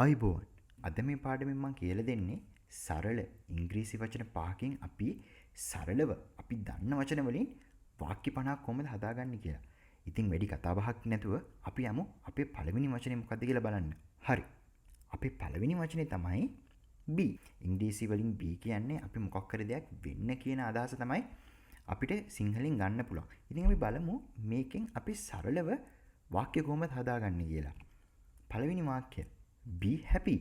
අයිබෝන් අද මේ පාඩමෙන් මම කියලා දෙන්නේ සරල ඉංග්‍රීසි වචන පහකින් අපි සරලව අපි දන්න වචන වලින් වාක්‍ය 50ක් කොහොමද හදාගන්නේ කියලා. ඉතින් වැඩි කතා බහක් නැතුව අපි යමු අපේ පළවෙනි වචනේ මොකක්ද කියලා බලන්න. හරි. අපේ පළවෙනි වචනේ තමයි be. ඉංග්‍රීසි වලින් be කියන්නේ අපි මොකක් හරි දෙයක් වෙන්න කියන අදහස තමයි අපිට සිංහලෙන් ගන්න පුළුවන්. ඉතින් අපි බලමු මේකෙන් අපි සරලව වාක්‍ය කොහොමද හදාගන්නේ කියලා. පළවෙනි වාක්‍යය be happy.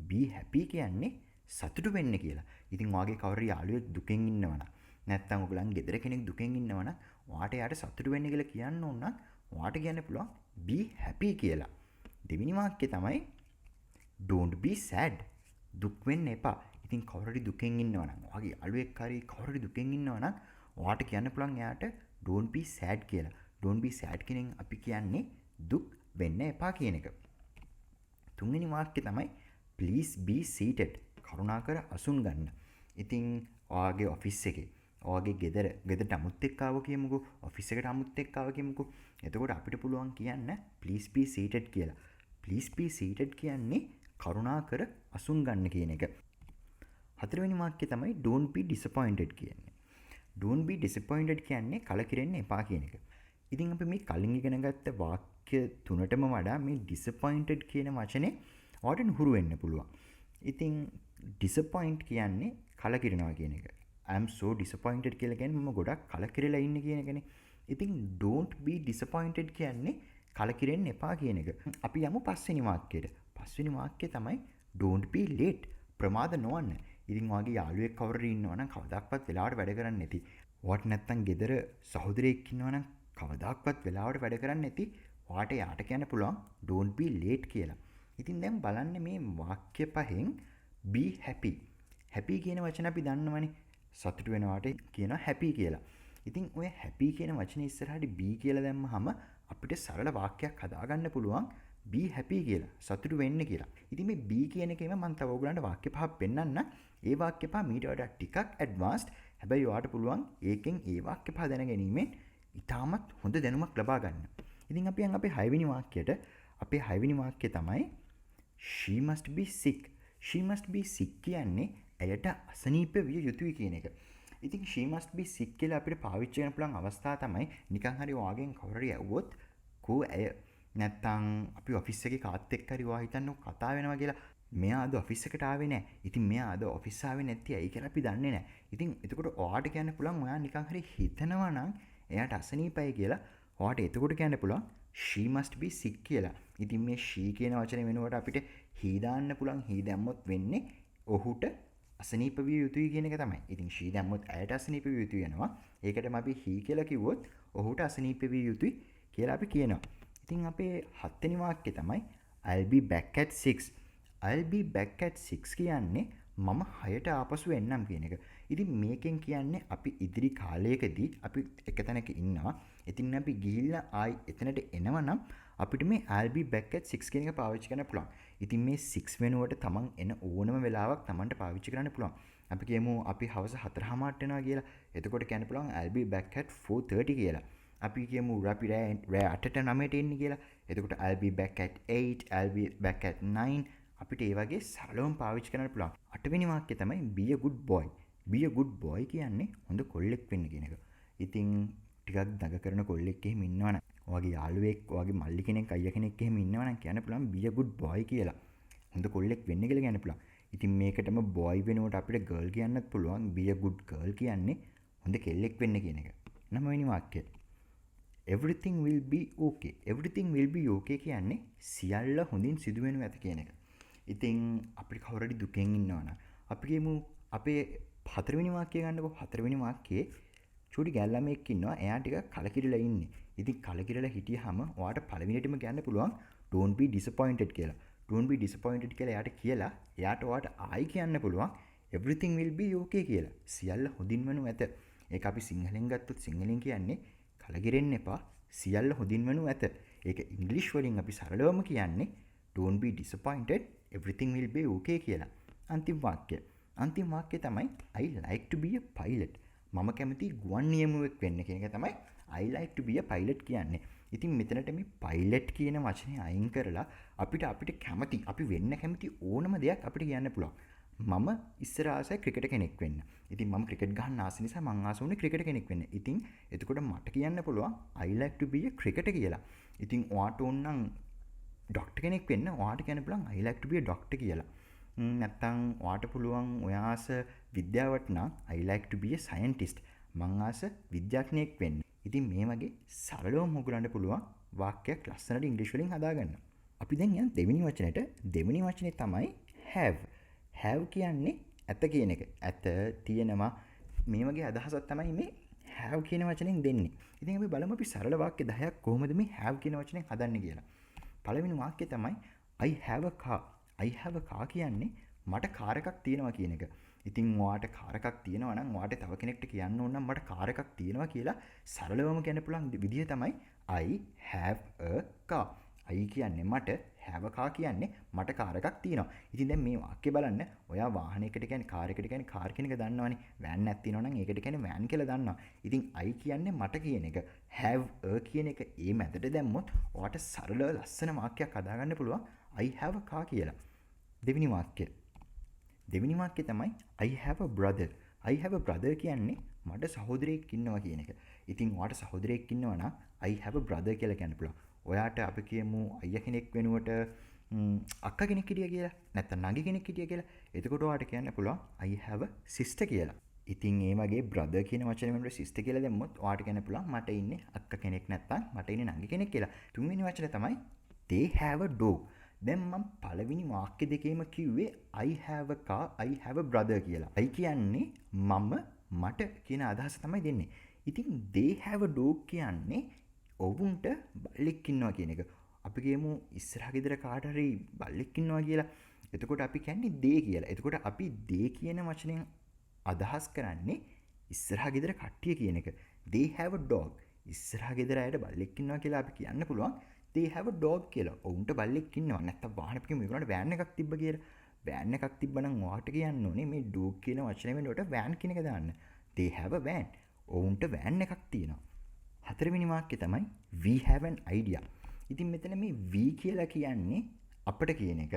be happy කියන්නේ සතුටු වෙන්න කියලා. ඉතින් ඔයාගේ කවුරු යාළුවෙක් දුකෙන් ඉන්නවනම් නැත්නම් ඔයගලන් ගෙදර කෙනෙක් දුකෙන් ඉන්නවනම් ඔයාට යාට සතුටු වෙන්න කියලා කියන්න ඕන නම් ඔයාට කියන්න පුළුවන් be happy කියලා. දෙවෙනි වාක්‍යය තමයි don't be sad. දුක් වෙන්න එපා. ඉතින් කවුරු දුකෙන් ඉන්නවනම් ඔයාගේ යාළුවෙක් හරි කවුරු දුකෙන් ඉන්නවනම් ඔයාට කියන්න පුළුවන් එයාට don't be sad කියලා. don't be sad කියනෙන් අපි කියන්නේ දුක් වෙන්න එපා කියන එක. තුන්වෙනි වාක්‍යය තමයි please be seated. කරුණාකර අසුන් ගන්න. ඉතින් ඔයාගේ ඔෆිස් එකේ ඔයාගේ ගෙදරට අමුත් එක්ක ආව කියමුකෝ. ඔෆිස් එකට අමුත් එක්ක ආව කියමුකෝ. එතකොට අපිට පුළුවන් කියන්න please be seated කියලා. please be seated කියන්නේ කරුණාකර අසුන් ගන්න කියන එක. හතරවෙනි වාක්‍යය තමයි don't be disappointed කියන්නේ. don't be disappointed කියන්නේ කලකිරෙන්න එපා කියන එක. ඉතින් අපි මේ කලින් ඉගෙන ගත්ත වාක්‍ය තුනටම වඩා මේ disappointed කියන වචනේ ඔයාලට නුහුරු වෙන්න පුළුවන්. ඉතින් disappoint කියන්නේ කලකිරෙනවා කියන එක. I am so disappointed කියලා කියන්නේ මම ගොඩක් කලකිරලා ඉන්නේ කියන එකනේ. ඉතින් don't be disappointed කියන්නේ කලකිරෙන්න එපා කියන එක. අපි යමු පස්වෙනි වාක්‍යයට. පස්වෙනි වාක්‍යය තමයි don't be late. ප්‍රමාද නොවන්න. ඉතින් ඔයාගේ යාළුවෙක් කවුරු ඉන්නවනම් කවදාවත් වෙලාවට වැඩ කරන්නේ නැති. ඔයාට නැත්තම් ගෙදර සහෝදරයෙක් ඉන්නවනම් කවදාවත් වෙලාවට වැඩ කරන්නේ නැති. ඔයාට යාට කියන්න පුළුවන් don't be late කියලා. ඉතින් දැන් බලන්න මේ වාක්‍ය පහෙන් be happy. happy කියන වචන අපි දන්නවනේ. සතුටු වෙනවාට කියනවා happy කියලා. ඉතින් ඔය happy කියන වචනේ ඉස්සරහට be කියලා දැම්මහම අපිට සරල වාක්‍යයක් හදාගන්න පුළුවන් be happy කියලා. සතුටු වෙන්න කියලා. ඉතින් මේ be කියන එකේම මම තව ඔයගලන්ට වාක්‍ය පහක් පෙන්නන්න. ඒ වාක්‍ය පහ මීට වඩා ටිකක් ඇඩ්වාන්ස්ඩ්. හැබැයි ඔයාට පුළුවන් ඒකෙන් ඒ වාක්‍ය පහ දැනගැනීමෙන් ඉතාමත් හොඳ දැනුමක් ලබා ගන්න. ඉතින් අපි යන් අපේ 6 වෙනි වාක්‍යයට. අපේ 6 වෙනි වාක්‍යය තමයි she must be sick. she must be sick කියන්නේ ඇයට අසනීප විය යුතුයි කියන එක. ඉතින් she must be sick කියලා අපිට පාවිච්චි කරන්න පුළුවන් අවස්ථාව තමයි නිකන් හරි ඔයාගෙන් කවුරු හරි ඇහුවොත් කෝ ඇය නැත්තම් අපි ඔෆිස් එකේ කාත් එක්ක හරි ඔයා හිතන්නකො කතා වෙනවා කියලා. මෙයා අද ඔෆිස් එකට ආවේ නැහැ. ඉතින් මෙයා අද ඔෆිස් ආවේ නැති ඇයි කියලා අපි දන්නේ නැහැ. ඉතින් එතකොට ඔයාට කියන්න පුළුවන් ඔයා නිකන් හරි හිතනවා නම් එයාට අසනීපයි කියලා. ඔයාට එතකොට කියන්න පුළුවන් she must be sick කියලා. ඉතින් මේ she කියන වචනේ වෙනුවට අපිට he දාන්න පුළුවන්. he දැම්මොත් වෙන්නේ ඔහුට අසනීප විය යුතුයි කියන එක තමයි. ඉතින් she දැම්මොත් ඇයට අසනීප විය යුතුයි වෙනවා. ඒකටම අපි he කියලා කිව්වොත් ඔහුට අසනීප විය යුතුයි කියලා අපි කියනවා. ඉතින් අපේ 7 වෙනි වාක්‍යය තමයි I'll be back at 6. I'll be back at 6 කියන්නේ මම 6ට ආපසු එන්නම් කියන එක. ඉතින් මේකෙන් කියන්නේ අපි ඉදිරි කාලයකදී අපි එක තැනක ඉන්නවා. ඉතින් අපි ගිහිල්ලා ආයි එතනට එනවනම් අපිට මේ I'll be back at 6 කියන එක පාවිච්චි කරන්න පුළුවන්. ඉතින් මේ 6 වෙනුවට තමන් එන ඕනම වෙලාවක් තමන්ට පාවිච්චි කරන්න පුළුවන්. අපි කියමු අපි හවස 4:00ට එනවා කියලා. එතකොට කියන්න පුළුවන් I'll be back at 4:30 කියලා. අපි කියමු අපි රෑ 8ට 9ට එන්නේ කියලා. එතකොට I'll be back at 8, I'll be back at 9. අපිට ඒ වගේ සරලවම පාවිච්චි කරන්න පුළුවන්. 8 වෙනි වාක්‍යය තමයි be a good boy. be a good boy කියන්නේ හොඳ කොල්ලෙක් වෙන්න කියන එක. ඉතින් ටිකක් දඟ කරන කොල්ලෙක් එහෙම ඉන්නවනම් ඔයාගේ යාළුවෙක්, ඔයාගේ මල්ලි කෙනෙක්, අයියා කෙනෙක් එහෙම ඉන්නවනම් කියන්න පුළුවන් be a good boy කියලා. හොඳ කොල්ලෙක් වෙන්න කියලා කියන්න පුළුවන්. ඉතින් මේකටම boy වෙනුවට අපිට girl කියන්නත් පුළුවන්. be a good girl කියන්නේ හොඳ කෙල්ලෙක් වෙන්න කියන එක. 9 වෙනි වාක්‍යය everything will be okay. everything will be okay කියන්නේ සියල්ල හොඳින් සිදු වෙනු ඇත කියන එක. ඉතින් අපිට කවුරු හරි දුකෙන් ඉන්නවනම් අපි කියමු අපේ 4 වෙනි වාක්‍යය ගන්නකො. 4 වෙනි වාක්‍යයේ චූටි ගැල්ලමෙක් ඉන්නවා. එයා ටිකක් කලකිරිලා ඉන්නේ. ඉතින් කලකිරලා හිටියාම ඔයාට පළවෙනියටම කියන්න පුළුවන් don't be disappointed කියලා. don't be disappointed කියලා එයාට කියලා එයාට ඔයාට ආයි කියන්න පුළුවන් everything will be okay කියලා. සියල්ල හොඳින් වනු ඇත. ඒක අපි සිංහලෙන් ගත්තොත් සිංහලෙන් කියන්නේ කලකිරෙන්න එපා. සියල්ල හොඳින් වනු ඇත. ඒක ඉංග්‍රීසි වලින් අපි සරලවම කියන්නේ don't be disappointed, everything will be okay කියලා. අන්තිම වාක්‍යය. අන්තිම වාක්‍යය තමයි I like to be a pilot. මම කැමති ගුවන් නියමුවෙක් වෙන්න කියන එක තමයි I like to be a pilot කියන්නේ. ඉතින් මෙතනට මේ pilot කියන වචනේ අයින් කරලා අපිට කැමති අපි වෙන්න කැමති ඕනම දෙයක් අපිට කියන්න පුළුවන්. මම ඉස්සර ආසයි ක්‍රිකට් කෙනෙක් වෙන්න. ඉතින් මම ක්‍රිකට් ගහන්න ආස නිසා මං ආස වුණේ ක්‍රිකට් කෙනෙක් වෙන්න. ඉතින් එතකොට මට කියන්න පුළුවන් I like to be a cricketer කියලා. ඉතින් ඔයාට ඕනනම් ඩොක්ටර් කෙනෙක් වෙන්න ඔයාට කියන්න පුළුවන් I like to be a doctor කියලා. නැත්තම් ඔයාට පුළුවන් ඔයා ආස විද්‍යාවට නම් I like to be a scientist. මං ආස විද්‍යාඥයෙක් වෙන්න. ඉතින් මේ වගේ සරලවම ඔයගලන්ට පුළුවන් වාක්‍යයක් ලස්සනට ඉංග්‍රීසි වලින් හදාගන්න. අපි දැන් යන් දෙවෙනි වචනෙට. දෙවෙනි වචනේ තමයි have. have කියන්නේ ඇත කියන එක. ඇත තියෙනවා මේ වගේ අදහසක් තමයි මේ have කියන වචනෙන් දෙන්නේ. ඉතින් අපි බලමු අපි සරල වාක්‍ය 10ක් කොහොමද මේ have කියන වචනෙන් හදන්නේ කියලා. පළවෙනි වාක්‍යය තමයි I have a car. I have a car කියන්නේ මට කාර් එකක් තියෙනවා කියන එක. ඉතින් ඔයාට කාර් එකක් තියෙනවා නම් ඔයාට තව කෙනෙක්ට කියන්න ඕන නම් මට කාර් එකක් තියෙනවා කියලා සරලවම කියන්න පුළුවන් විදිය තමයි I have a car. I කියන්නේ මට, have a car කියන්නේ මට කාර් එකක් තියෙනවා. ඉතින් දැන් මේ වාක්‍ය බලන්න. ඔයා වාහනයකට කියන්නේ කාර් එකකට කියන්නේ කාර් කියන එක දන්නවනේ. වෑන් එකක් තියෙනවා නම් ඒකට කියන්නේ වෑන් කියලා දන්නවා. ඉතින් I කියන්නේ මට කියන එක. have a කියන එක ඒ මැදට දැම්මොත් ඔයාට සරල ලස්සන වාක්‍යයක් හදාගන්න පුළුවන්. I have a car කියලා. දෙවෙනි වාක්‍යය. දෙවෙනි වාක්‍යය තමයි I have a brother. I have a brother කියන්නේ මට සහෝදරයෙක් ඉන්නවා කියන එක. ඉතින් ඔයාට සහෝදරයෙක් ඉන්නවා නම් I have a brother කියලා කියන්න පුළුවන්. ඔයාට අපි කියමු අයියා කෙනෙක් වෙනුවට අක්කා කෙනෙක් හිටියා කියලා. නැත්නම් නගි කෙනෙක් හිටියා කියලා. එතකොට ඔයාට කියන්න පුළුවන් I have a sister කියලා. ඉතින් ඒ වගේ brother කියන වචනේ වෙනුවට sister කියලා දැම්මොත් ඔයාට කියන්න පුළුවන් මට ඉන්නේ අක්කා කෙනෙක් නැත්නම් මට ඉන්නේ නගි කෙනෙක් කියලා. තුන්වෙනි වචනේ තමයි they have a dog. දැන් මම පළවෙනි වාක්‍ය දෙකේම කිව්වේ I have a car, I have a brother කියලා. I කියන්නේ මම මට කියන අදහස තමයි දෙන්නේ. ඉතින් they have a dog කියන්නේ ඔවුන්ට බල්ලෙක් ඉන්නවා කියන එක. අපි කියමු ඉස්සරහ ගෙදර කාට හරි බල්ලෙක් ඉන්නවා කියලා. එතකොට අපි කියන්නේ they කියලා. එතකොට අපි they කියන වචනෙන් අදහස් කරන්නේ ඉස්සරහ ගෙදර කට්ටිය කියන එක. they have a dog. ඉස්සරහ ගෙදර අයට බල්ලෙක් ඉන්නවා කියලා අපි කියන්න පුළුවන් they have a dog කියලා. ඔවුන්ට බල්ලෙක් ඉන්නවා. නැත්තම් වාහන පිටින් මේගොල්ලන්ට වෑන් එකක් තිබ්බ කියලා. වෑන් එකක් තිබ්බනම් ඔයාට කියන්න ඕනේ මේ dog කියන වචනේ වෙනුවට වෑන් කියන එක දාන්න. they have a van. ඔවුන්ට වෑන් එකක් තියෙනවා. හතරවෙනි වාක්‍යය තමයි we have an idea. ඉතින් මෙතන මේ we කියලා කියන්නේ අපට කියන එක.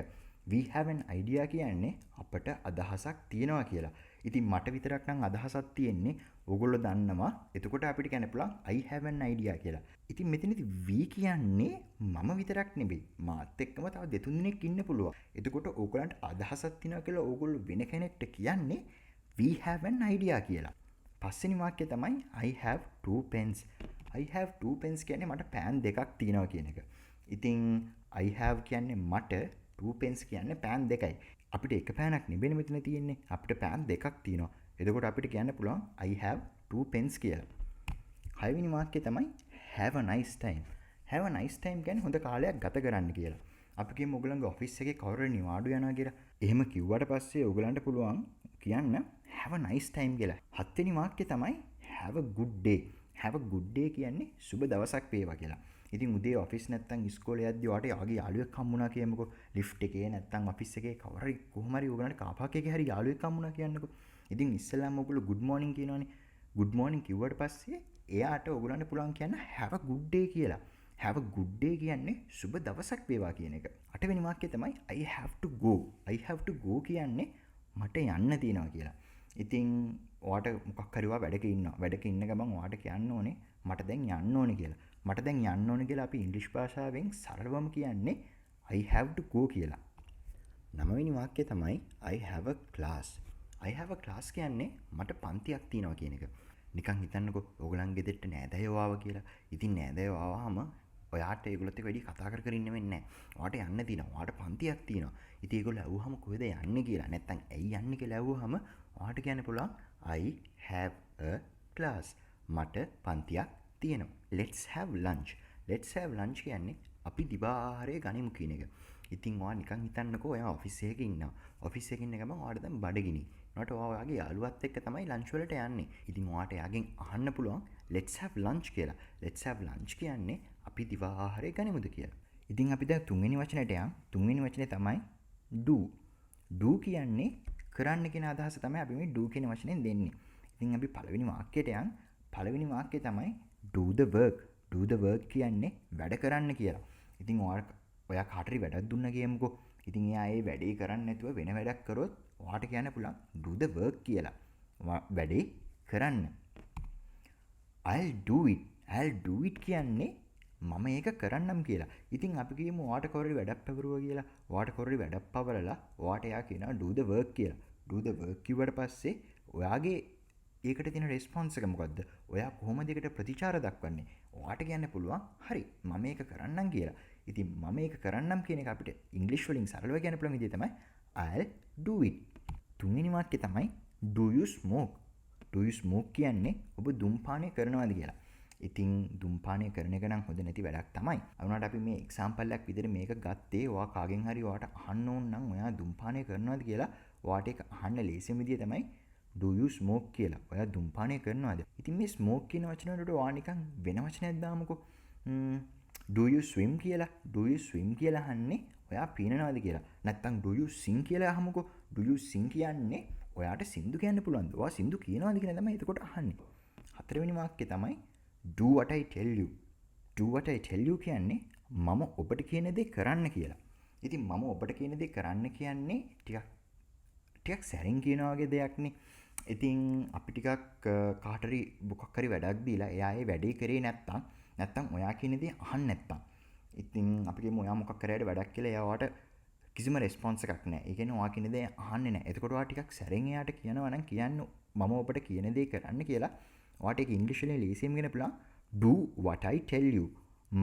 we have an idea කියන්නේ අපට අදහසක් තියෙනවා කියලා. ඉතින් මට විතරක් නම් අදහසක් තියෙන්නේ ඕගොල්ලෝ දන්නවා. එතකොට අපිට කියන්න පුළුවන් I have an idea කියලා. ඉතින් මෙතනදී we කියන්නේ මම විතරක් නෙවෙයි. මාත් එක්කම තව දෙතුන් දෙනෙක් ඉන්න පුළුවන්. එතකොට ඕගොල්ලන්ට අදහසක් තියෙනවා කියලා ඕගොල්ලෝ වෙන කෙනෙක්ට කියන්නේ we have an idea කියලා. පස්වෙනි වාක්‍යය තමයි I have two pens. I have two pens කියන්නේ මට පෑන් දෙකක් තියෙනවා කියන එක. ඉතින් I have කියන්නේ මට, two pens කියන්නේ පෑන් දෙකයි. අපිට එක පෑනක් නෙවෙයි මෙතන තියෙන්නේ. අපිට පෑන් දෙකක් තියෙනවා. එතකොට අපිට කියන්න පුළුවන් I have two pens කියලා. හයවෙනි වාක්‍යය තමයි have a nice time. have a nice time කියන්නේ හොඳ කාලයක් ගත කරන්න කියලා. අපි කියමු ඔයගලගේ ඔෆිස් එකේ කවුරු නිවාඩු යනවා කියලා. එහෙම කිව්වට පස්සේ ඔයගලන්ට පුළුවන් කියන්න have a nice time කියලා. හත්වෙනි වාක්‍යය තමයි have a good day. have a good day කියන්නේ සුබ දවසක් වේවා කියලා. ඉතින් උදේ ඔෆිස් නැත්තම් ඉස්කෝලේ යද්දි ඔයාට යාගේ යාළුවෙක් හම්බුණා කියමුකෝ. ලිෆ්ට් එකේ නැත්තම් ඔෆිස් එකේ කවුරු කොහොම හරි ඔයගලන්ට කාපාක් එකේ හරි යාළුවෙක් හම්බුණා කියන්නකෝ. ඉතින් ඉස්සෙල්ලාම ඔයගොල්ලෝ good morning කියනවනේ. good morning කිව්වට පස්සේ එයාට ඔයගලන්ට පුළුවන් කියන්න have a good day කියලා. have a good day කියන්නේ සුබ දවසක් වේවා කියන එක. අටවෙනි වාක්‍යය තමයි I have to go. I have to go කියන්නේ මට යන්න තියෙනවා කියලා. ඉතින් ඔයාට මොකක් හරි වැඩක ඉන්නවා. වැඩක ඉන්න ගමන් ඔයාට කියන්න ඕනේ මට දැන් යන්න ඕනේ කියලා. මට දැන් යන්න ඕනේ කියලා අපි ඉංග්‍රීසි භාෂාවෙන් සරලවම කියන්නේ I have to go කියලා. නවවෙනි වාක්‍යය තමයි I have a class. I have a class කියන්නේ මට පන්තියක් තියෙනවා කියන එක. නිකන් හිතන්නකෝ ඕගලන් ගෙදරට නෑදෑයෝ ආවා කියලා. ඉතින් නෑදෑයෝ ආවම ඔයාට ඒගොල්ලොත් එක්ක වැඩි කතා කර ඉන්න වෙන්නේ නැහැ. ඔයාට යන්න තියෙනවා. ඔයාට පන්තියක් තියෙනවා. ඉතින් ඒගොල්ලෝ ඇහුවම කොහෙද යන්නේ කියලා. නැත්තම් ඇයි යන්නේ කියලා ඇහුවම ඔයාට කියන්න පුළුවන් I have a class. මට පන්තියක් තියෙනවා. Let's have lunch. Let's have lunch කියන්නේ අපි දිවාහාරය ගනිමු කියන එක. ඉතින් ඔයා නිකන් හිතන්නකෝ ඔයා ඔෆිස් එකක ඉන්නවා. ඔෆිස් එකේ ඉන්න ගමන් ඔයාට දැන් බඩගිනි. ඔයාට ඔයාගේ යාළුවත් එක්ක තමයි ලන්ච් වලට යන්නේ. ඉතින් ඔයාට එයාගෙන් අහන්න පුළුවන් let's have lunch කියලා. let's have lunch කියන්නේ අපි දිවාහාරය ගනිමුද කියලා. ඉතින් අපි දැන් තුන්වෙනි වචනයට යන්. තුන්වෙනි වචනේ තමයි do. do කියන්නේ කරන්න කියන අදහස තමයි අපි මේ do කියන වචනෙන් දෙන්නේ. ඉතින් අපි පළවෙනි වාක්‍යයට යන්. පළවෙනි වාක්‍යය තමයි do the work. do the work කියන්නේ වැඩ කරන්න කියලා. ඉතින් ඔයාලා ඔයා කාට හරි වැඩක් දුන්නා කියමුකෝ. ඉතින් එයා ඒ වැඩේ කරන්නේ නැතුව වෙන වැඩක් කරොත් ඔයාට කියන්න පුළුවන් do the work කියලා. වැඩේ කරන්න. I'll do it. I'll do it කියන්නේ මම ඒක කරන්නම් කියලා. ඉතින් අපි කියමු ඔයාට කවුරු හරි වැඩක් පැවරුවා කියලා. ඔයාට කවුරු හරි වැඩක් පවරලා ඔයාට එයා කියනවා do the work කියලා. do the work කිව්වට පස්සේ ඔයාගේ ඒකට තියෙන රෙස්පොන්ස් එක මොකද්ද? ඔයා කොහොමද ඒකට ප්‍රතිචාර දක්වන්නේ? ඔයාට කියන්න පුළුවන් හරි මම මේක කරන්නම් කියලා. ඉතින් මම මේක කරන්නම් කියන එක අපිට ඉංග්‍රීසි වලින් සරලව කියන්න පුළුවන් විදිය තමයි I'll do it. තුන්වෙනි වාක්‍යය තමයි do you smoke? do you smoke කියන්නේ ඔබ ධූමපානය කරනවද කියලා. ඉතින් ධූමපානය කරන එක නම් හොඳ නැති වැඩක් තමයි. අරුණාට අපි මේ එක්සැම්පල් එකක් විදිහට මේක ගත්තේ ඔයා කාගෙන් හරි ඔයාට අහන්න ඕන නම් ඔයා ධූමපානය කරනවද කියලා ඔයාට ඒක අහන්න ලේසිම විදිය තමයි do you smoke කියලා. ඔයා ධූමපානය කරනවද? ඉතින් මේ smoke කියන වචන වලට ඔයා නිකන් වෙන වචනයක් දාමුකෝ. do you swim කියලා. do you swim කියලා අහන්නේ ඔයා පීනනවද කියලා. නැත්නම් do you sing කියලා අහමුකෝ. do you sing කියන්නේ ඔයාට සින්දු කියන්න පුළුවන්ද? ඔයා සින්දු කියනවද කියලා තමයි එතකොට අහන්නේ. හතරවෙනි වාක්‍යය තමයි do what I tell you. do what I tell you කියන්නේ මම ඔබට කියන දේ කරන්න කියලා. ඉතින් මම ඔබට කියන දේ කරන්න කියන්නේ ටිකක් සැරින් කියනා වගේ දෙයක් නේ. ඉතින් අපි ටිකක් කාට හරි මොකක් හරි වැඩක් දීලා එයා ඒ වැඩේ කරේ නැත්තම් ඔයා කියන දේ අහන්නේ නැත්තම්. ඉතින් අපි කියමු ඔයා මොකක් කරේ වැඩක් කියලා එයා ඔයාට කිසිම රෙස්පොන්ස් එකක් නැහැ. ඒ කියන්නේ ඔයා කියන දේ අහන්නේ නැහැ. එතකොට ඔයා ටිකක් සැරෙන් එයාට කියනවා නම් කියන්න මම ඔබට කියන දේ කරන්න කියලා. ඔයාට ඒක ඉංග්‍රීසි වලින් ලේසියෙන් කියන්න පුළුවන් do what I tell you.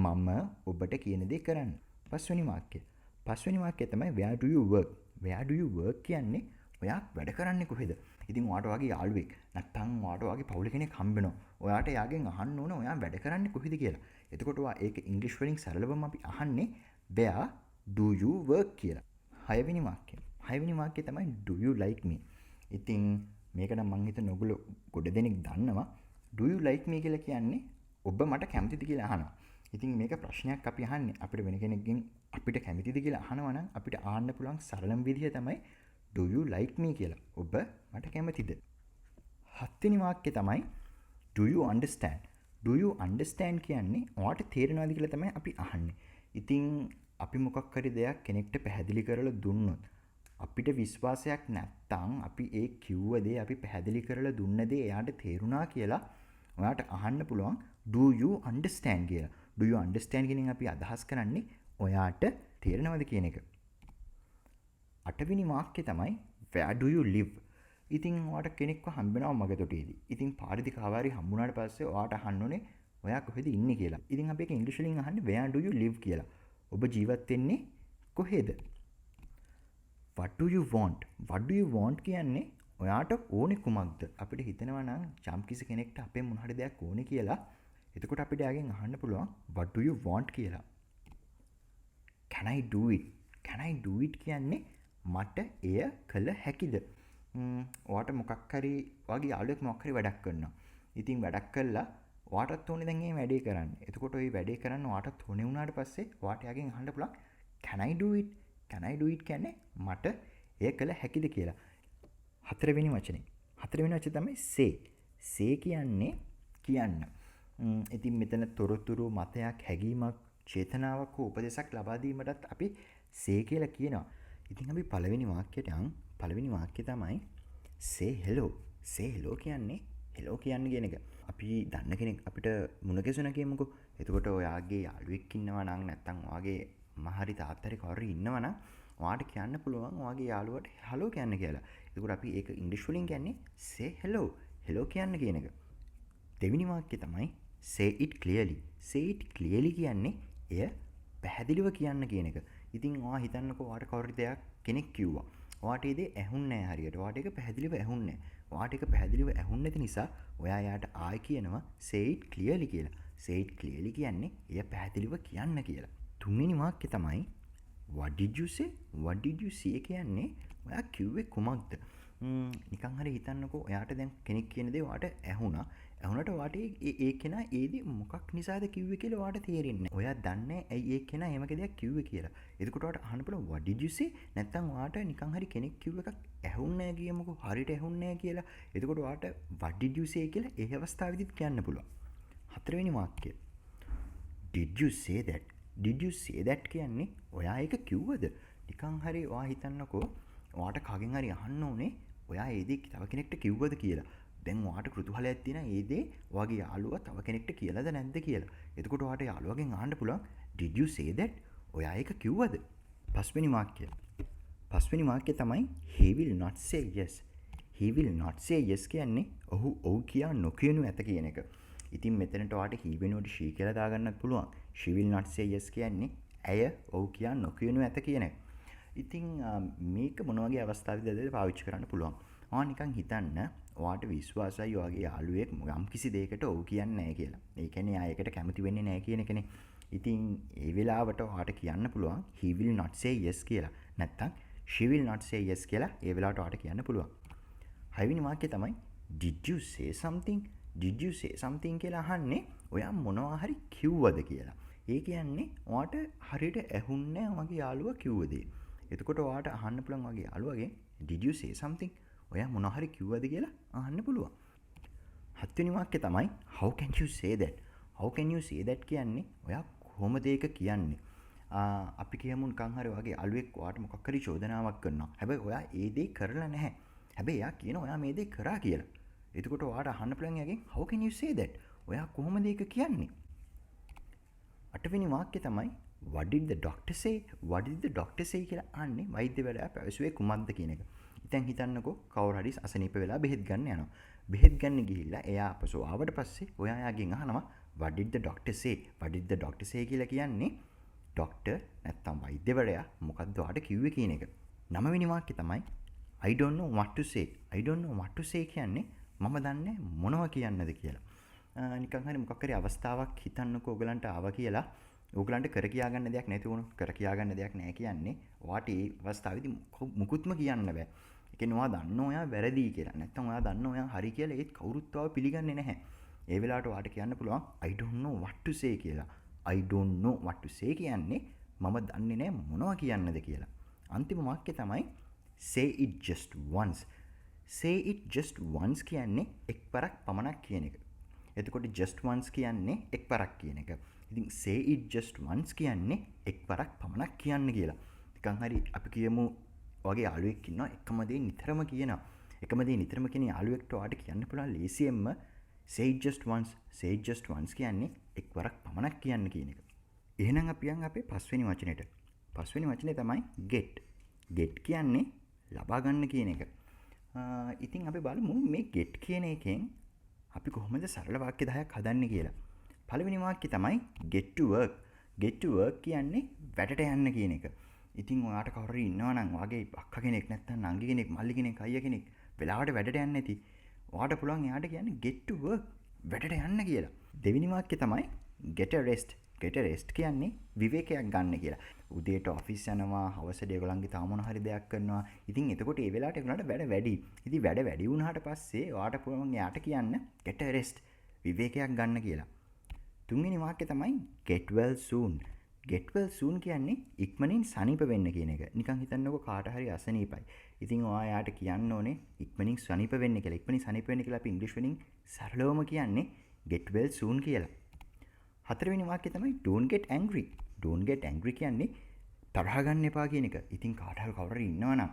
මම ඔබට කියන දේ කරන්න. පස්වෙනි වාක්‍යය තමයි where do you work? where do you work කියන්නේ ඔයා වැඩ කරන්නේ කොහෙද? ඉතින් ඔයාට ඔයාගේ යාළුවෙක් නැත්නම් ඔයාට ඔයාගේ පවුල කෙනෙක් හම්බ වෙනවා. ඔයාට එයාගෙන් අහන්න ඕන ඔයා වැඩ කරන්නේ කොහෙද කියලා. එතකොට ඔයා ඒක ඉංග්‍රීසි වලින් සරලවම අපි අහන්නේ where do you work කියලා. හයවෙනි වාක්‍යය තමයි do you like me? ඉතින් මේක නම් මං හිතන ඔයගොල්ලෝ ගොඩ දෙනෙක් දන්නවා. do you like me කියලා කියන්නේ ඔබ මට කැමතිද කියලා අහනවා. ඉතින් මේක ප්‍රශ්නයක් අපි අහන්නේ අපිට වෙන කෙනෙක්ගෙන් අපිට කැමතිද කියලා අහනවා නම් අපිට ආන්න පුළුවන් සරලම විදිහ තමයි do you like me කියලා. ඔබ මට කැමතිද? හත්වෙනි වාක්‍යය තමයි do you understand? do you understand කියන්නේ ඔයාට තේරෙනවද කියලා තමයි අපි අහන්නේ. ඉතින් අපි මොකක් හරි දෙයක් කෙනෙක්ට පැහැදිලි කරලා දුන්නොත් අපිට විශ්වාසයක් නැත්තම් අපි ඒ කිව්ව දේ අපි පැහැදිලි කරලා දුන්න දේ එයාට තේරුණා කියලා ඔයාට අහන්න පුළුවන් do you understand කියලා. do you understand කියනින් අපි අදහස් කරන්නේ ඔයාට තේරෙනවද කියන එක. අටවෙනි වාක්‍යය තමයි where do you live? ඉතින් ඔයාට කෙනෙක්ව හම්බ වෙනවා මගතොටේදී. ඉතින් පාරේදී කාවාරි හම්බුනාට පස්සේ ඔයාට අහන්න ඕනේ ඔයා කොහෙද ඉන්නේ කියලා. ඉතින් අපි ඒක ඉංග්‍රීසි වලින් අහන්නේ where do you live කියලා. ඔබ ජීවත් වෙන්නේ කොහෙද? what do you want? what do you want කියන්නේ ඔයාට ඕනේ කුමක්ද? අපිට හිතෙනවා නම් යම්කිසි කෙනෙක්ට අපේ මොන හරි දෙයක් ඕනේ කියලා. එතකොට අපිට එයාගෙන් අහන්න පුළුවන් what do you want කියලා. can I do it? can I do it කියන්නේ මට එය කළ හැකිද? ඔයාට මොකක් හරි වගේ යාළුවෙක් මොකක් හරි වැඩක් කරනවා. ඉතින් වැඩක් කළා ඔයාටත් ඕනේ දැන් මේ වැඩේ කරන්න. එතකොට ওই වැඩේ කරන්න ඔයාටත් ඕනේ වුණාට පස්සේ ඔයාට එයාගෙන් අහන්න පුළුවන් can I do it? can I do it කියන්නේ මට එය කළ හැකිද කියලා. හතරවෙනි වචනේ තමයි say කියන්නේ කියන්න. ඉතින් මෙතන තොරතුරු මතයක් හැඟීමක් චේතනාවක් හෝ උපදේශක් ලබා දීමටත් අපි say කියලා කියනවා. ඉතින් අපි පළවෙනි වාක්‍යයට පළවෙනි වාක්‍යය තමයි say hello. say hello කියන්නේ hello කියන්නේ කියන එක. අපි දන්න කෙනෙක් අපිට මුණ ගැසුණා කියමුකෝ. එතකොට ඔයාගේ යාළුවෙක් ඉන්නවා නම් නැත්නම් ඔයාගේ මහරි තාත්තරි කවුරු ඉන්නවා නම් ඔයාට කියන්න පුළුවන් ඔයාගේ යාළුවට hello කියන්න කියලා. එතකොට අපි ඒක ඉංග්‍රීසි වලින් කියන්නේ say hello. hello කියන්න කියන එක. දෙවෙනි වාක්‍යය තමයි say it clearly. say it clearly කියන්නේ එය පැහැදිලිව කියන්න කියන එක. ඉතින් ඔයා හිතන්නකෝ ඔයාට කවුරු දෙයක් කෙනෙක් කිව්වා. ඔයාට ඒ දේ ඇහුන්නේ නැහැ හරියට. ඔයාට ඒක පැහැදිලිව ඇහුන්නේ නැහැ. ඔයාට ඒක පැහැදිලිව ඇහුන්නේ නැති නිසා ඔයා යාට ආයි කියනවා say it clearly කියලා. say it clearly කියන්නේ එය පැහැදිලිව කියන්න කියලා. තුන්වෙනි වාක්‍යය තමයි what did you say? what did you say කියන්නේ ඔයා කිව්වේ කුමක්ද? නිකන් හරි හිතන්නකෝ ඔයාට දැන් කෙනෙක් කියන දේ ඔයාට ඇහුණා. ඇහුණට ඔයාට ඒ කෙනා ඒ දේ මොකක් නිසාද කිව්වේ කියලා ඔයාට තේරෙන්නේ නැහැ. ඔයා දන්නේ ඇයි ඒ කෙනා එහෙම දෙයක් කිව්වේ කියලා. එතකොට ඔයාට අහන්න පුළුවන් what did you say? නැත්නම් ඔයාට නිකන් හරි කෙනෙක් කිව්ව එකක් ඇහුන්නේ නැහැ කියමුකෝ. හරියට ඇහුන්නේ නැහැ කියලා. එතකොට ඔයාට what did you say කියලා ඒ අවස්ථාවේදීත් කියන්න පුළුවන්. හතරවෙනි වාක්‍යය. did you say that? did you say that කියන්නේ ඔයා ඒක කිව්වද? නිකන් හරි ඔයා හිතන්නකෝ ඔයාට කගෙන් හරි අහන්න ඕනේ ඔයා ඒ දේ තව කෙනෙක්ට කිව්වද කියලා. දැන් ඔයාට කෘතුහලයක් තියෙනවා ඒ දේ ඔයාගේ යාළුවා තව කෙනෙක්ට කියලාද නැද්ද කියලා. එතකොට ඔයාට යාළුවගෙන් අහන්න පුළුවන් did you say that? ඔයා ඒක කිව්වද? පස්වෙනි වාක්‍යය. පස්වෙනි වාක්‍යය තමයි he will not say yes. he will not say yes කියන්නේ ඔහු ඔව් කියා නොකියනු ඇත කියන එක. ඉතින් මෙතනට ඔයාට he වෙනුවට she කියලා දාගන්නත් පුළුවන්. she will not say yes කියන්නේ ඇය ඔව් කියා නොකියනු ඇත කියන එක. ඉතින් මේක මොන වගේ අවස්ථාවකදද පාවිච්චි කරන්න පුළුවන්? ඔයා නිකන් හිතන්න ඔයාට විශ්වාසයි ඔයාගේ යාළුවෙක් යම් කිසි දෙයකට ඔව් කියන්නේ නැහැ කියලා. ඒ කියන්නේ ආයෙකට කැමති වෙන්නේ නැහැ කියන එකනේ. ඉතින් ඒ වෙලාවට ඔයාට කියන්න පුළුවන් he will not say yes කියලා. නැත්තම් she will not say yes කියලා ඒ වෙලාවට ඔයාට කියන්න පුළුවන්. හයවෙනි වාක්‍යය තමයි did you say something? did you say something කියලා අහන්නේ ඔයා මොනවා හරි කිව්වද කියලා. ඒ කියන්නේ ඔයාට හරියට ඇහුන්නේ ඔයාගේ යාළුවා කිව්ව දේ. එතකොට ඔයාට අහන්න පුළුවන් ඔයාගේ යාළුවගෙන් did you say something? ඔයා මොනවා හරි කිව්වද කියලා අහන්න පුළුවන්. හත්වෙනි වාක්‍යය තමයි how can you say that? how can you say that කියන්නේ ඔයා කොහොමද ඒක කියන්නේ? අපි කියමු නිකන් හරි ඔයාගේ යාළුවෙක් ඔයාට මොකක් හරි චෝදනාවක් කරනවා. හැබැයි ඔයා ඒ දේ කරලා නැහැ. හැබැයි එයා කියනවා ඔයා මේ දේ කරා කියලා. එතකොට ඔයාට අහන්න පුළුවන් එයාගෙන් how can you say that? ඔයා කොහොමද ඒක කියන්නේ? අටවෙනි වාක්‍යය තමයි what did the doctor say? what did the doctor say කියලා අහන්නේ වෛද්‍යවරයා පැවසුවේ කුමක්ද කියන එක. ඉතින් හිතන්නකෝ කවුරු හරි අසනීප වෙලා බෙහෙත් ගන්න යනවා. බෙහෙත් ගන්න ගිහිල්ලා එයා අපසෝ ආවට පස්සේ ඔයා යාගෙන් අහනවා what did the doctor say? what did the doctor say කියලා කියන්නේ ડોක්ටර් නැත්තම් වෛද්‍යවරයා මොකක්ද ඔයාට කිව්වේ කියන එක. 9 වෙනි වාක්‍යය තමයි I don't know what to say. I don't know what to say කියන්නේ මම දන්නේ මොනවා කියන්නද කියලා. නිකන් හරි මොකක් හරි අවස්ථාවක් හිතන්නකෝ ඔයගලන්ට ආවා කියලා. ඔයගලන්ට කර කියා ගන්න දෙයක් නැති වුණොත් කර කියා ගන්න දෙයක් නැහැ කියන්නේ. ඔයාට ඒ අවස්ථාවේදී මුකුත්ම කියන්න බෑ. ඒ කියන්නේ ඔයා දන්නවා ඔයා වැරදි කියලා. නැත්තම් ඔයා දන්නවා ඔයා හරි කියලා ඒත් කවුරුත් ඔයාව පිළිගන්නේ නැහැ. ඒ වෙලාවට ඔයාට කියන්න පුළුවන් I don't know what to say කියලා. I don't know what to say කියන්නේ මම දන්නේ නැහැ මොනවා කියන්නද කියලා. අන්තිම වාක්‍යය තමයි say it just once. say it just once කියන්නේ එක්වරක් පමණක් කියන එක. එතකොට just once කියන්නේ එක්වරක් කියන එක. ඉතින් say it just once කියන්නේ එක්වරක් පමණක් කියන්න කියලා. නිකන් හරි අපි කියමු ඔයගේ යාළුවෙක් ඉන්නවා එකම දේ නිතරම කියනවා. එකම දේ නිතරම කියන යාළුවෙක්ට ඔයාට කියන්න පුළුවන් ලේසියෙන්ම say it just once. say it just once කියන්නේ එක්වරක් පමණක් කියන්න කියන එක. එහෙනම් අපි යන් අපේ පස්වෙනි වචනෙට. පස්වෙනි වචනේ තමයි get. get කියන්නේ ලබා ගන්න කියන එක. ඉතින් අපි බලමු මේ get කියන එකෙන් අපි කොහොමද සරල වාක්‍ය 10ක් හදන්නේ කියලා. පළවෙනි වාක්‍යය තමයි get to work. get to work කියන්නේ වැඩට යන්න කියන එක. ඉතින් ඔයාට කවුරු හරි ඉන්නවා නම් ඔයාගේ අක්කා කෙනෙක් නැත්නම් නංගි කෙනෙක් මල්ලි කෙනෙක් අයියා කෙනෙක් වෙලාවට වැඩට යන්නේ නැති. ඔයාට පුළුවන් එයාට කියන්න get to work වැඩට යන්න කියලා. දෙවෙනි වාක්‍යය තමයි get a rest. get a rest කියන්නේ විවේකයක් ගන්න කියලා. උදේට ඔෆිස් යනවා, හවසට ඒගොල්ලන්ගේ තාම මොන හරි දෙයක් කරනවා. ඉතින් එතකොට ඒ වෙලාවට ඒගොල්ලන්ට වැඩ වැඩි. ඉතින් වැඩ වැඩි වුණාට පස්සේ ඔයාට පුළුවන් එයාට කියන්න get a rest විවේකයක් ගන්න කියලා. තුන්වෙනි වාක්‍යය තමයි get well soon. get well soon කියන්නේ ඉක්මනින් සනීප වෙන්න කියන එක. නිකන් හිතන්නකෝ කාට හරි අසනීපයි. ඉතින් ඔයා යාට කියන්න ඕනේ ඉක්මනින් සනීප වෙන්න කියලා. ඉක්මනින් සනීප වෙන්න කියලා අපි ඉංග්‍රීසි වලින් සරලවම කියන්නේ get well soon කියලා. හතරවෙනි වාක්‍යය තමයි don't get angry. don't get angry කියන්නේ තරහ ගන්න එපා කියන එක. ඉතින් කාට හරි කවුරු හරි ඉන්නවනම්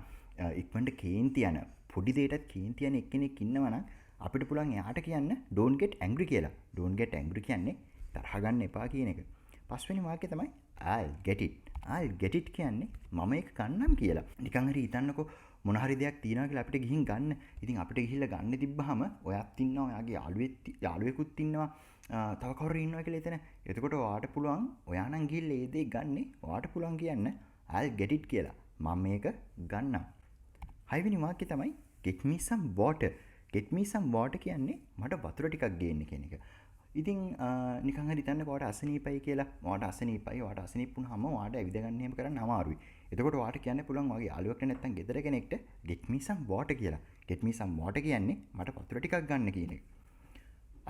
ඉක්මනට කේන්ති යන පොඩි දෙයකටත් කේන්ති යන එක්කෙනෙක් ඉන්නවනම් අපිට පුළුවන් එයාට කියන්න don't get angry කියලා. don't get angry කියන්නේ තරහ ගන්න එපා කියන එක. පස්වෙනි වාක්‍යය තමයි I'll get it. I'll get it කියන්නේ මම ඒක ගන්නම් කියලා. නිකන් හරි හිතන්නකෝ මොන හරි දෙයක් තියනවා කියලා අපිට ගිහින් ගන්න. ඉතින් අපිට ගිහිල්ලා ගන්න තිබ්බහම ඔයත් ඉන්නවා, ඔයාගේ යාළුවෙකුත් ඉන්නවා, තව කවුරු ඉන්නවා කියලා එතන. එතකොට ඔයාට පුළුවන් ඔයා නම් ගිහිල්ලා ඒ දේ ගන්නේ. ඔයාට පුළුවන් කියන්න I'll get it කියලා. මම මේක ගන්නම්. හයවෙනි වාක්‍යය තමයි get me some water. get me some water කියන්නේ මට වතුර ටිකක් ගේන්න කියන එක. ඉතින් නිකන් හරි හිතන්නකෝ ඔයාට අසනීපයි කියලා. ඔයාට අසනීපයි. ඔයාට අසනීප වුණාම ඔයාට ඇවිද ගන්න එහෙම කරන්න අමාරුයි. එතකොට ඔයාට කියන්න පුළුවන් ඔයාගේ යාළුවෙක්ට නැත්නම් ගෙදර කෙනෙක්ට get me some water කියලා. get me some water කියන්නේ මට වතුර ටිකක් ගන්න කියන එක.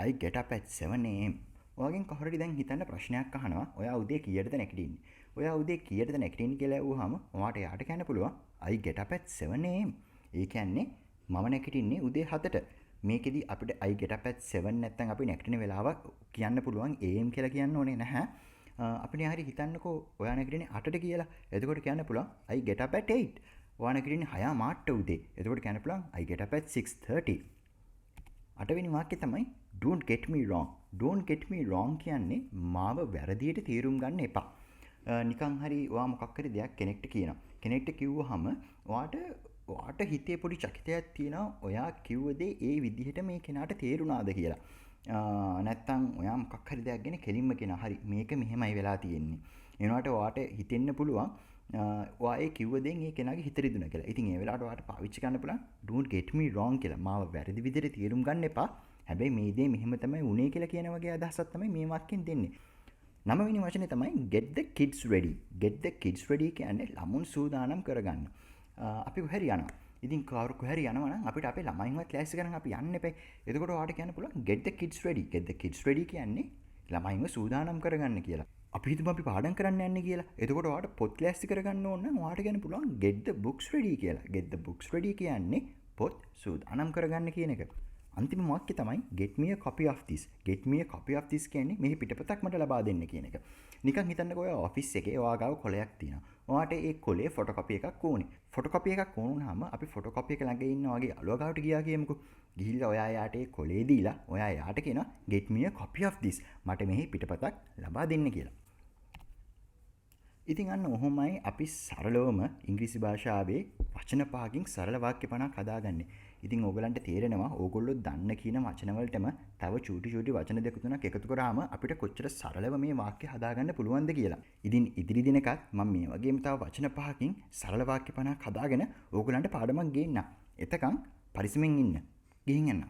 I get up at 7 am. ඔයාගෙන් කවුරු හරි දැන් හිතන්න ප්‍රශ්නයක් අහනවා. ඔයා උදේ කීයටද නැගිටින්නේ? ඔයා උදේ කීයටද නැගිටින්නේ කියලා ඇහුවාම ඔයාට යාට කියන්න පුළුවන් I get up at 7 am. ඒ කියන්නේ මම නැගිටින්නේ උදේ 7ට. මේකෙදි අපිට I get up at 7 නැත්නම් අපි නැගිටින වෙලාව කියන්න පුළුවන් am කියලා කියන්න ඕනේ නැහැ. අපිට හරි හිතන්නකෝ ඔයා නැගිටින්නේ 8ට කියලා. එතකොට කියන්න පුළුවන් I get up at 8. ඔයා නැගිටින්නේ 6 මාට්ට උදේ. එතකොට කියන්න පුළුවන් I get up at 6:30. අටවෙනි වාක්‍යය තමයි don't get me wrong. don't get me wrong කියන්නේ මාව වැරදියට තේරුම් ගන්න එපා. නිකන් හරි ඔයා මොකක් හරි දෙයක් කෙනෙක්ට කියනවා. කෙනෙක්ට කිව්වහම ඔයාට හිතේ පොඩි චකිතයක් තියෙනවා ඔයා කිව්ව දේ ඒ විදිහට මේ කෙනාට තේරුණාද කියලා. නැත්තම් ඔයා මොකක් හරි දෙයක් ගැන කෙලින්ම කියනවා. හරි මේක මෙහෙමයි වෙලා තියෙන්නේ. එනවාට ඔයාට හිතෙන්න පුළුවන් ඔයා ඒ කිව්ව දෙන් ඒ කෙනාගේ හිත රිදුණා කියලා. ඉතින් ඒ වෙලාවට ඔයාට පාවිච්චි කරන්න පුළුවන් don't get me wrong කියලා. මාව වැරදි විදිහට තේරුම් ගන්න එපා. හැබැයි මේ දේ මෙහෙම තමයි වුනේ කියලා කියන වගේ අදහසක් තමයි මේ වාක්‍යයෙන් දෙන්නේ. 9 වෙනි වචනේ තමයි get the kids ready. get the kids ready කියන්නේ ළමුන් සූදානම් කරගන්න. අපි කොහරි යනවා. ඉතින් කවුරු කොහරි යනවා නම් අපිට අපේ ළමයින්වත් ක්ලාස් එකකට අපි යන්න එපා. එතකොට ඔයාලට කියන්න පුළුවන් get the kids ready. get the kids ready කියන්නේ ළමයින්ව සූදානම් කරගන්න කියලා. අපි හිතමු අපි පාඩම් කරන්න යන්නේ කියලා. එතකොට ඔයාලට පොත් ක්ලාස් කරගන්න ඕන නම් ඔයාලට කියන්න පුළුවන් get the books ready කියලා. get the books ready කියන්නේ පොත් සූදානම් කරගන්න කියන එක. අන්තිම වාක්‍යය තමයි get me a copy of this. get me a copy of this කියන්නේ මේ පිටපතක් මට ලබා දෙන්න කියන එක. නිකන් හිතන්නකෝ ඔය ඔෆිස් එකේ ඔයා ගාව කොලයක් තියෙනවා. ඔයාට ඒ කොලේ ෆොටෝකොපි එකක් ඕනේ. ෆොටෝකොපි එකක් ඕන වුණාම අපි ෆොටෝකොපි එක ළඟ ඉන්න වගේ යාළුවා ගාවට ගියා කියමුකෝ. ගිහිල්ලා ඔයා යාට ඒ කොලේ දීලා ඔයා යාට කියනවා get me a copy of this. මට මේ පිටපතක් ලබා දෙන්න කියලා. ඉතින් අන්න ඔහොමයි අපි සරලවම ඉංග්‍රීසි භාෂාවේ වචන පහකින් සරල වාක්‍ය 50ක් හදාගන්නේ. ඉතින් ඕගලන්ට තේරෙනවා ඕගොල්ලෝ දන්න කියන වචන වලටම තව චූටි වචන දෙක තුනක් එකතු කරාම අපිට කොච්චර සරලව මේ වාක්‍ය හදාගන්න පුළුවන්ද කියලා. ඉතින් ඉදිරි දිනකත් මම මේ වගේම තව වචන පහකින් සරල වාක්‍ය 50ක් හදාගෙන ඕගලන්ට පාඩමක් ගේන්නම්. එතකන් පරිස්සමෙන් ඉන්න. ගිහින් යන්න.